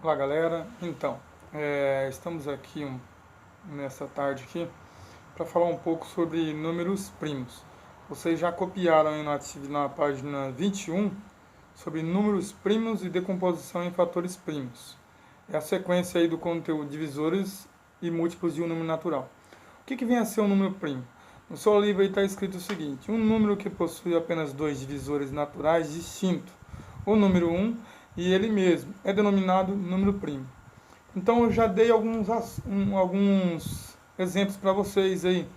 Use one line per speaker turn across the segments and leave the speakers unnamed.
Olá galera, então, estamos aqui nessa tarde aqui para falar um pouco sobre números primos. Vocês já copiaram aí na página 21 sobre números primos e decomposição em fatores primos. É a sequência aí do conteúdo divisores e múltiplos de um número natural. O que vem a ser um número primo? No seu livro aí está escrito o seguinte: um número que possui apenas dois divisores naturais distintos, o número 1 e ele mesmo, é denominado número primo. Então eu já dei alguns exemplos para vocês aí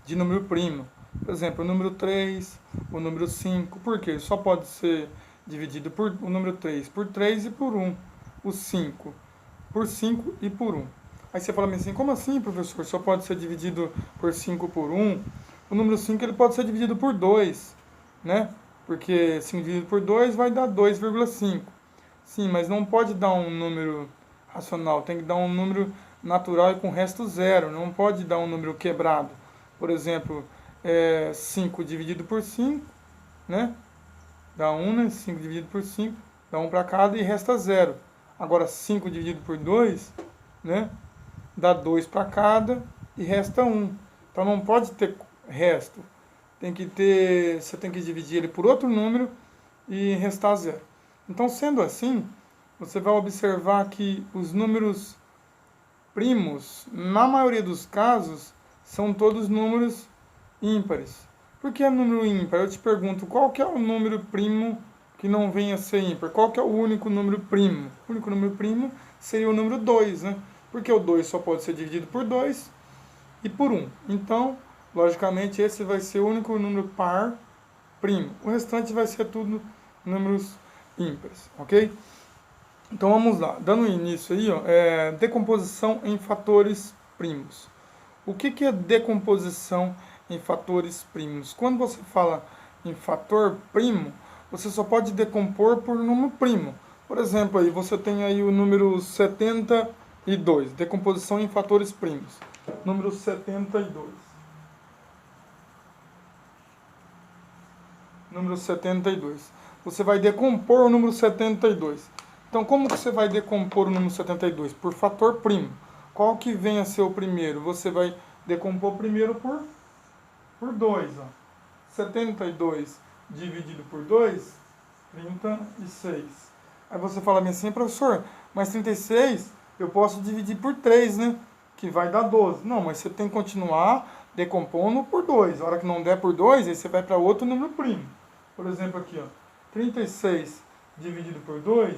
de número primo. Por exemplo, o número 3, o número 5, porque ele só pode ser dividido por o número 3 por 3 e por 1, o 5 por 5 e por 1. Aí você fala assim, como assim, professor? Só pode ser dividido por 5 por 1? O número 5 ele pode ser dividido por 2, né? Porque 5 dividido por 2 vai dar 2,5. Sim, mas não pode dar um número racional, tem que dar um número natural e com resto zero, não pode dar um número quebrado. Por exemplo, 5 dividido por 5, né? Dá 1, né? 5 dividido por 5, dá 1 para cada e resta zero. Agora 5 dividido por 2, né? Dá 2 para cada e resta 1. Então não pode ter resto. Você tem que dividir ele por outro número e restar zero. Então, sendo assim, você vai observar que os números primos, na maioria dos casos, são todos números ímpares. Por que é número ímpar? Eu te pergunto, qual que é o número primo que não venha a ser ímpar? Qual que é o único número primo? O único número primo seria o número 2, né? Porque o 2 só pode ser dividido por 2 e por 1. Então, logicamente, esse vai ser o único número par primo. O restante vai ser tudo números ímpares, ok? Então vamos lá, dando início aí, decomposição em fatores primos. O que é decomposição em fatores primos? Quando você fala em fator primo, você só pode decompor por número primo. Por exemplo, aí você tem aí o número 72, decomposição em fatores primos. Número 72. Número 72. Você vai decompor o número 72. Então, como que você vai decompor o número 72? Por fator primo. Qual que vem a ser o primeiro? Você vai decompor primeiro por 2. 72 dividido por 2, 36. Aí você fala assim, professor, mas 36 eu posso dividir por 3, né? Que vai dar 12. Não, mas você tem que continuar decompondo por 2. A hora que não der por 2, aí você vai para outro número primo. Por exemplo, aqui, ó, 36 dividido por 2,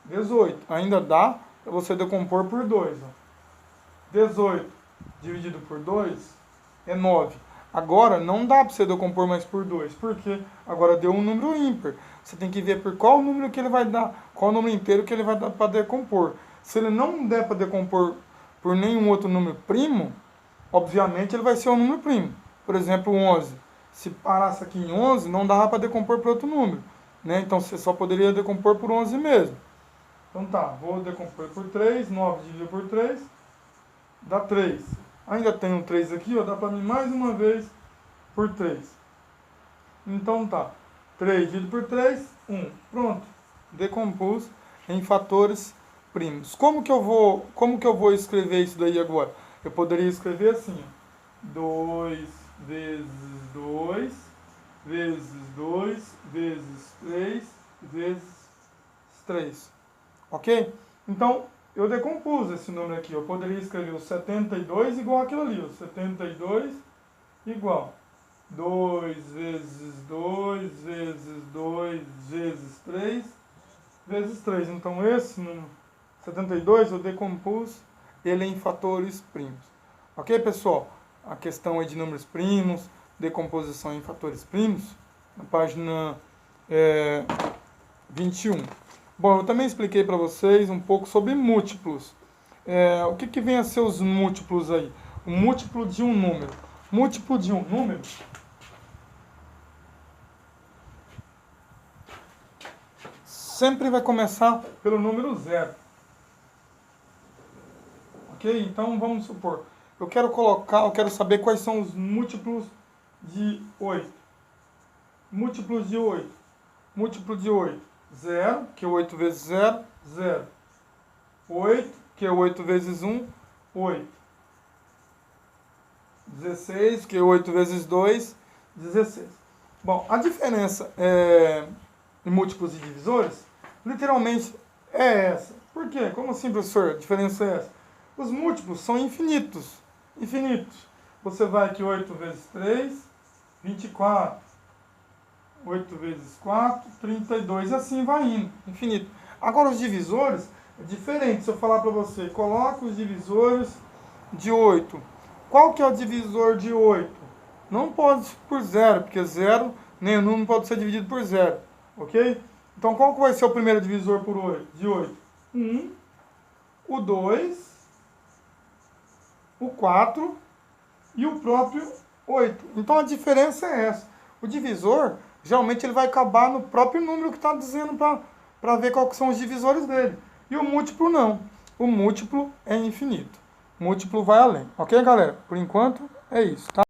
18. Ainda dá para você decompor por 2. 18 dividido por 2 é 9. Agora não dá para você decompor mais por 2, porque agora deu um número ímpar. Você tem que ver por qual número que ele vai dar, qual número inteiro que ele vai dar para decompor. Se ele não der para decompor por nenhum outro número primo, obviamente ele vai ser um número primo. Por exemplo, 11. Se parasse aqui em 11, não dava para decompor por outro número, né? Então você só poderia decompor por 11 mesmo. Então tá, vou decompor por 3, 9 dividido por 3, dá 3. Ainda tem um 3 aqui, ó, dá para mim mais uma vez por 3. Então tá, 3 dividido por 3, 1. Pronto, decompus em fatores primos. Como que eu vou escrever isso daí agora? Eu poderia escrever assim, ó, 2 vezes 2, vezes 2, vezes 3, vezes 3. Ok? Então, eu decompus esse número aqui. Eu poderia escrever o 72 igual aquilo ali. O 72 igual 2 vezes 2 vezes 2 vezes 3 vezes 3. Então, esse número 72 eu decompus ele em fatores primos. Ok, pessoal? A questão aí de números primos, decomposição em fatores primos, na página 21. Bom, eu também expliquei para vocês um pouco sobre múltiplos. O que vem a ser os múltiplos aí? O múltiplo de um número. Múltiplo de um número sempre vai começar pelo número 0. Ok? Então vamos supor, eu quero saber quais são os múltiplos de 8. Múltiplos de 8. Múltiplo de 8. 0, que 8 vezes 0, 0. 8, que é 8 vezes 1, 8. 16, que é 8 vezes 2, 16. Bom, a diferença em múltiplos e divisores, literalmente, é essa. Por quê? Como assim, professor? A diferença é essa. Os múltiplos são infinitos. Infinitos. Você vai aqui 8 vezes 3, 24. 8 vezes 4, 32. E assim vai indo. Infinito. Agora, os divisores é diferente. Se eu falar para você, coloque os divisores de 8. Qual que é o divisor de 8? Não pode ser por 0, porque 0, nenhum número pode ser dividido por 0. Ok? Então, qual que vai ser o primeiro divisor por 8, de 8? 1, o 2, o 4 e o próprio 8. Então, a diferença é essa. O divisor, geralmente, ele vai acabar no próprio número que está dizendo para ver quais são os divisores dele. E o múltiplo não. O múltiplo é infinito. O múltiplo vai além. Ok, galera? Por enquanto, é isso, tá?